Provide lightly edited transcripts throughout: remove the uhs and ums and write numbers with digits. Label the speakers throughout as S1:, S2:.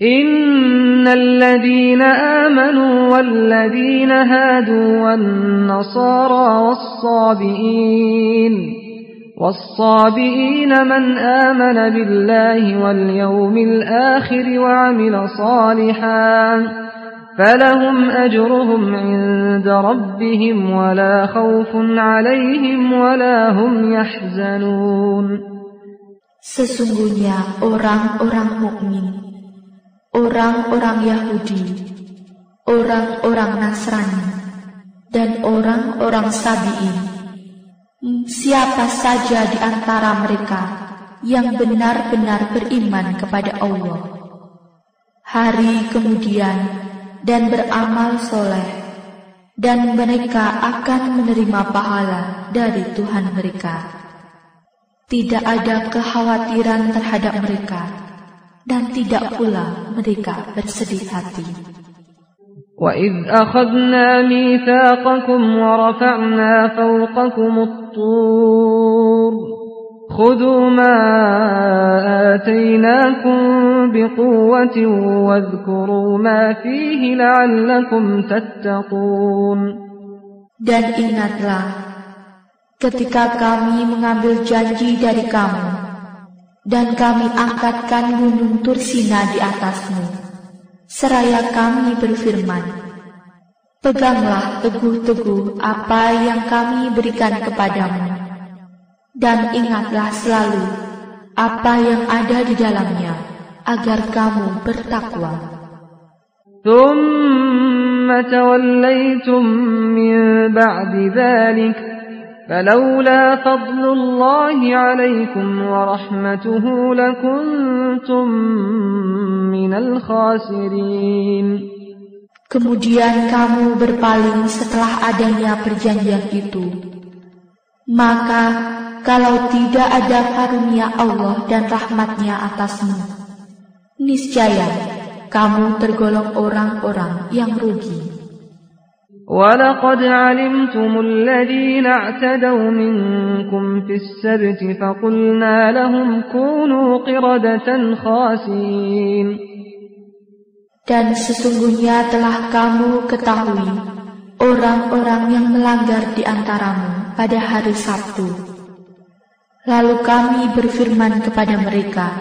S1: Innal ladzina amanu wal ladzina hadu wan nasara was-sabiin man amana billahi wal yawmil akhir wa 'amila salihan فلهم أجرهم عند ربهم ولا خوف عليهم ولا هم يحزنون.
S2: Sesungguhnya orang-orang mukmin, orang-orang Yahudi, orang-orang Nasrani, dan orang-orang Sabi'in, siapa saja di antara mereka yang benar-benar beriman kepada Allah, hari kemudian dan beramal soleh, dan mereka akan menerima pahala dari Tuhan mereka. Tidak ada kekhawatiran terhadap mereka, dan tidak pula mereka bersedih hati.
S1: وَإِذْ أَخَذْنَا مِيثَاقَكُمْ وَرَفَعْنَا فَوْقَكُمُ الطُّورَ خُذُوا مَا آتَيْنَاكُمْ بِقُوَّةٍ وَاذْكُرُوا مَا فِيهِ لَعَلَّكُمْ تَتَّقُونَ.
S2: Dan ingatlah ketika kami mengambil janji dari kamu, dan kami angkatkan gunung Tursina di atasmu, seraya kami berfirman, peganglah teguh-teguh apa yang kami berikan kepadamu, dan ingatlah selalu apa yang ada di dalamnya, agar kamu bertakwa.
S1: Thumma tawallaytum min ba'di dhalik, falawla fadlullahi alaykum wa rahmatuhu lakuntum minal khasirin.
S2: Kemudian kamu berpaling setelah adanya perjanjian itu. Maka kalau tidak ada karunia Allah dan rahmatnya atasmu, niscaya kamu tergolong orang-orang yang rugi.
S1: وَلَقَدْ عَلِمْتُمُ الَّذِينَ اعْتَدَوْا مِنكُمْ فِي السَّبْتِ فَقُلْنَا لَهُمْ كُونُوا قِرَدَةً خَاسِئِينَ.
S2: Dan sesungguhnya telah kamu ketahui orang-orang yang melanggar di antaramu pada hari Sabtu. Lalu kami berfirman kepada mereka,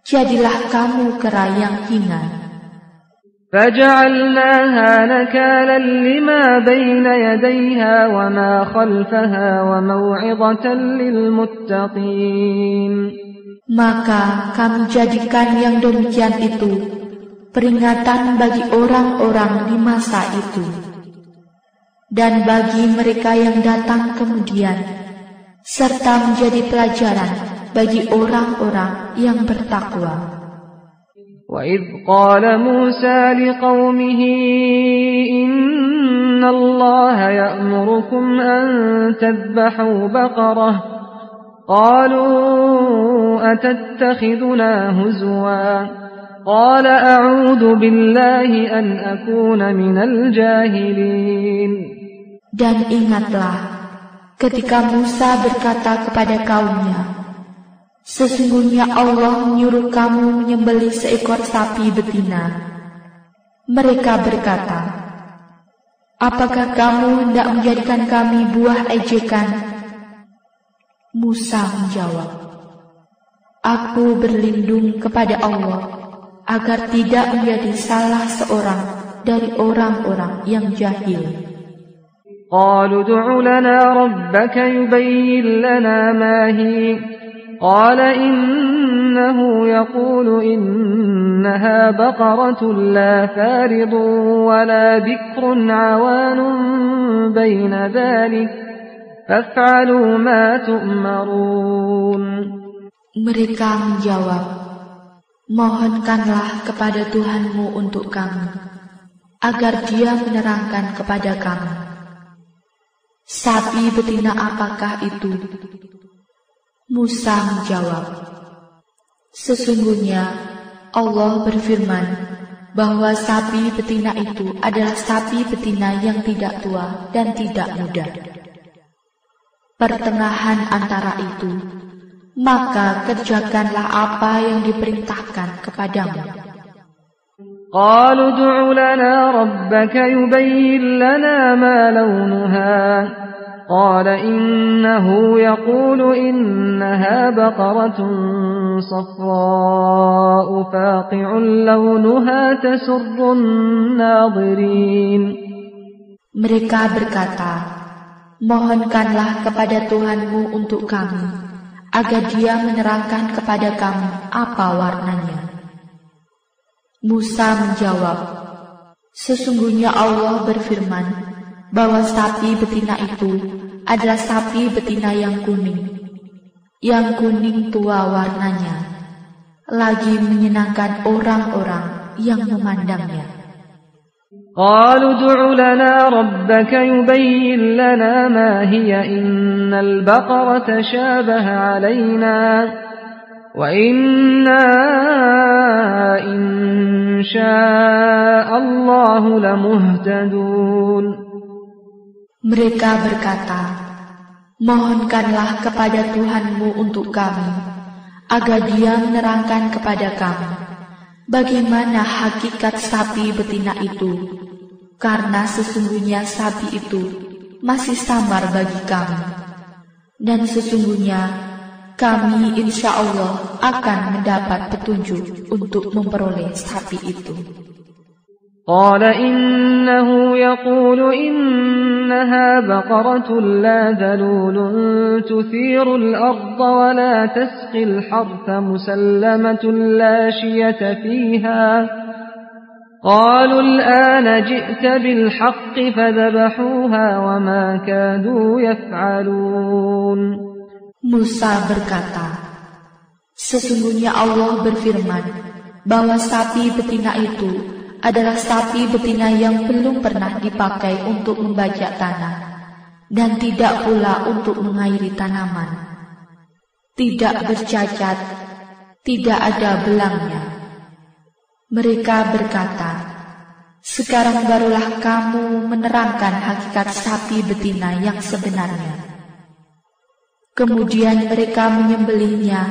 S2: jadilah kamu kera yang hina.
S1: فَجَعَلْنَاهَا نَكَالًا لِمَا بَيْنَ يَدَيْهَا وَمَا خَلْفَهَا وَمَوْعِظَةً لِلْمُتَّقِينَ.
S2: Maka kami jadikan yang demikian itu peringatan bagi orang-orang di masa itu, dan bagi mereka yang datang kemudian, serta menjadi pelajaran bagi orang-orang yang bertakwa.
S1: وَإِذْ قَالَ مُوسَى لِقَوْمِهِ إِنَّ اللَّهَ يَأْمُرُكُمْ أَن تَذْبَحُوا بَقَرَةً قَالُوا أَتَتَّخِذُنَا هُزُوًا قَالَ أَعُوذُ بِاللَّهِ أَنْ أَكُونَ مِنَ الْجَاهِلِينَ.
S2: Dan ingatlah ketika Musa berkata kepada kaumnya, sesungguhnya Allah menyuruh kamu menyembelih seekor sapi betina. Mereka berkata, apakah kamu hendak menjadikan kami buah ejekan? Musa menjawab, aku berlindung kepada Allah agar tidak menjadi salah seorang dari orang-orang yang jahil.
S1: قالوا ادع لنا ربك يبين لنا ما هي قال إنه يقول إنها بقرة لا فارض ولا بكر عوان بين ذلك فافعلوا ما تؤمرون.
S2: Mereka menjawab, mohonkanlah kepada Tuhanmu untuk kami, agar Dia menerangkan kepada kami. Sapi betina apakah itu? Musa menjawab, sesungguhnya Allah berfirman bahwa sapi betina itu adalah sapi betina yang tidak tua dan tidak muda, pertengahan antara itu, maka kerjakanlah apa yang diperintahkan kepadamu.
S1: قالوا ادع لنا ربك يبين لنا ما لونها قال إنه يقول إنها بقرة صفراء فاقع لونها تسر الناظرين.
S2: Mereka berkata, mohonkanlah kepada Tuhanmu untuk kami, agar Dia menerangkan kepada kami apa warnanya. Musa menjawab, sesungguhnya Allah berfirman bahwa sapi betina itu adalah sapi betina yang kuning tua warnanya, lagi menyenangkan orang-orang yang memandangnya.
S1: قالوا ادع لنا ربك يبين لنا ما هي إن البقرة تشابه علينا وإنا إن شاء الله لمهتدون.
S2: Mereka berkata, mohonkanlah kepada Tuhanmu untuk kami, agar Dia menerangkan kepada kami bagaimana hakikat sapi betina itu, karena sesungguhnya sapi itu masih samar bagi kami, dan sesungguhnya kami insya Allah akan mendapat petunjuk untuk memperoleh sapi itu.
S1: قال إنه يقول إنها بقرة لا ذلول تثير الأرض ولا تسقي الحرث مسلمة لا شية فيها قالوا الآن جئت بالحق فذبحوها وما كادوا يفعلون.
S2: Musa berkata, sesungguhnya Allah berfirman bahwa sapi betina itu adalah sapi betina yang belum pernah dipakai untuk membajak tanah dan tidak pula untuk mengairi tanaman. Tidak bercacat, tidak ada belangnya. Mereka berkata, sekarang barulah kamu menerangkan hakikat sapi betina yang sebenarnya. Kemudian mereka menyembelihnya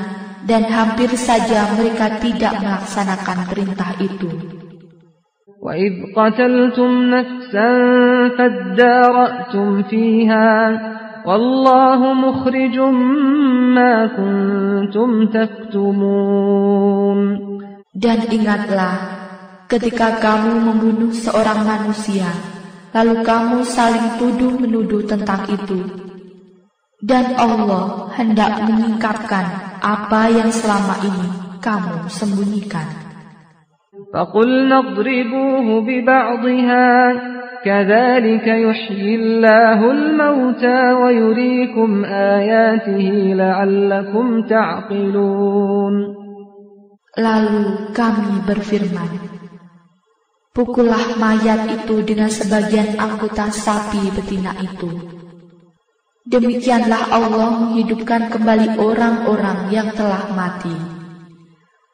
S2: dan hampir saja mereka tidak melaksanakan perintah itu.
S1: وَإِذْ قَتَلْتُمْ نَفْسًا فَادَّارَأْتُمْ فِيهَا وَاللَّهُ مُخْرِجٌ مَا كُنْتُمْ تَكْتُمُونَ.
S2: Dan ingatlah ketika kamu membunuh seorang manusia, lalu kamu saling tuduh-menuduh tentang itu, dan Allah hendak menyingkapkan apa yang selama ini kamu sembunyikan.
S1: فَقُلْنَا اضْرِبُوهُ بِبَعْضِهَا كَذَلِكَ يُحْيِي اللَّهُ الْمَوْتَى وَيُرِيكُمْ آيَاتِهِ لَعَلَّكُمْ تَعْقِلُونَ.
S2: Lalu kami berfirman, pukullah mayat itu dengan sebagian anggota sapi betina itu. Demikianlah Allah menghidupkan kembali orang-orang yang telah mati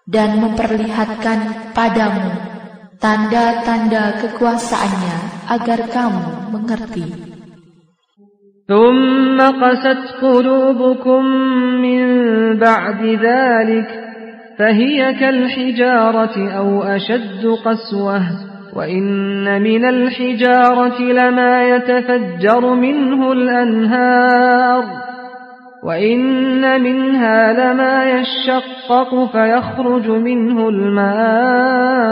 S2: dan memperlihatkan padamu tanda-tanda kekuasaannya agar kamu mengerti.
S1: ثُمَّ قَسَتْ قُلُوبُكُمْ مِنْ بَعْدِ ذَلِكَ فَهِيَ كَالْحِجَارَةِ أَوْ أَشَدُّ قَسْوَةً وَإِنَّ مِنَ الْحِجَارَةِ لَمَا يَتَفَجَّرُ مِنْهُ الْأَنْهَارُ وَإِنَّ مِنْهَا لَمَا يَشَّقَّقُ فَيَخْرُجُ مِنْهُ الْمَاءُ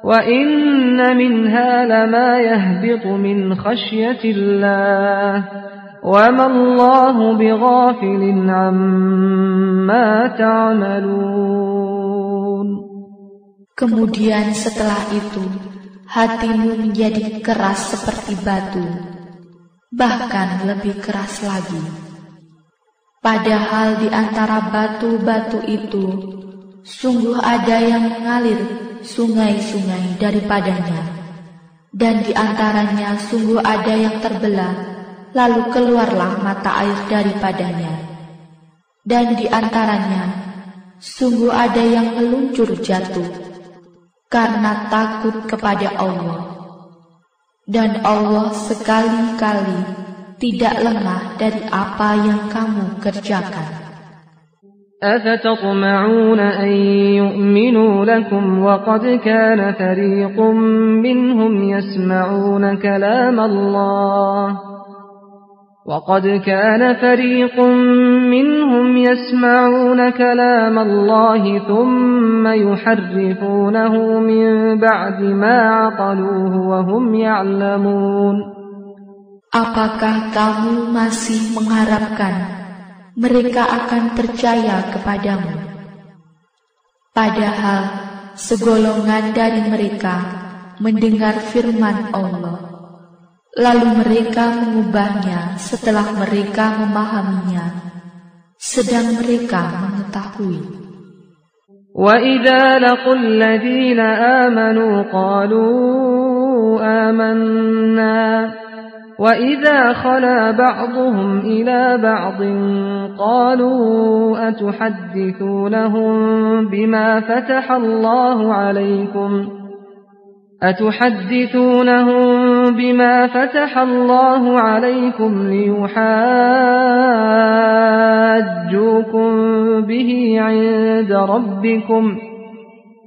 S1: وَإِنَّ مِنْهَا لَمَا يَهْبِطُ مِنْ خَشْيَةِ اللَّهِ وَمَا اللَّهُ بِغَافِلٍ عَمَّا تَعْمَلُونَ.
S2: Kemudian setelah itu hatimu menjadi keras seperti batu, bahkan lebih keras lagi. Padahal di antara batu-batu itu sungguh ada yang mengalir sungai-sungai daripadanya, dan di antaranya sungguh ada yang terbelah, lalu keluarlah mata air daripadanya, dan di antaranya sungguh ada yang meluncur jatuh karena takut kepada Allah. Dan Allah sekali-kali tidak lengah dari apa yang kamu kerjakan.
S1: أفتطمعون أن يؤمنوا لكم وقد كان فريق منهم يسمعون كلام الله ثم يحرفونه من بعد ما عقلوه وهم يعلمون.
S2: Apakah kamu masih mengharapkan mereka akan percaya kepadamu? Padahal segolongan dari mereka mendengar firman Allah, lalu mereka mengubahnya setelah mereka memahaminya, sedang mereka mengetahui.
S1: وَإِذَا لَقُوا الَّذِينَ آمَنُوا قَالُوا آمَنَّا وَإِذَا خَلَا بَعْضُهُمْ إِلَى بَعْضٍ قَالُوا أَتُحَدِّثُونَهُم بِمَا فَتَحَ اللَّهُ عَلَيْكُمْ لِيُحَاجُّوكُم بِهِ عِندَ رَبِّكُمْ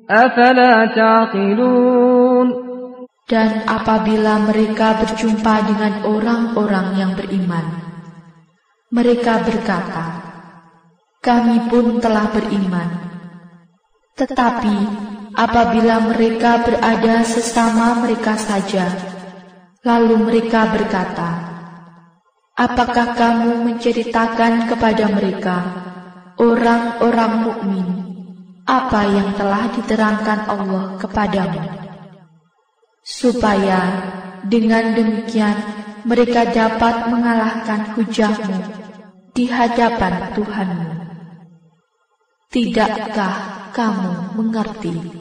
S1: أَفَلَا تَعْقِلُونَ.
S2: Dan apabila mereka berjumpa dengan orang-orang yang beriman, mereka berkata, kami pun telah beriman. Tetapi apabila mereka berada sesama mereka saja, lalu mereka berkata, apakah kamu menceritakan kepada mereka, orang-orang mukmin, apa yang telah diterangkan Allah kepadamu, supaya dengan demikian mereka dapat mengalahkan hujahmu di hadapan Tuhanmu? Tidakkah kamu mengerti?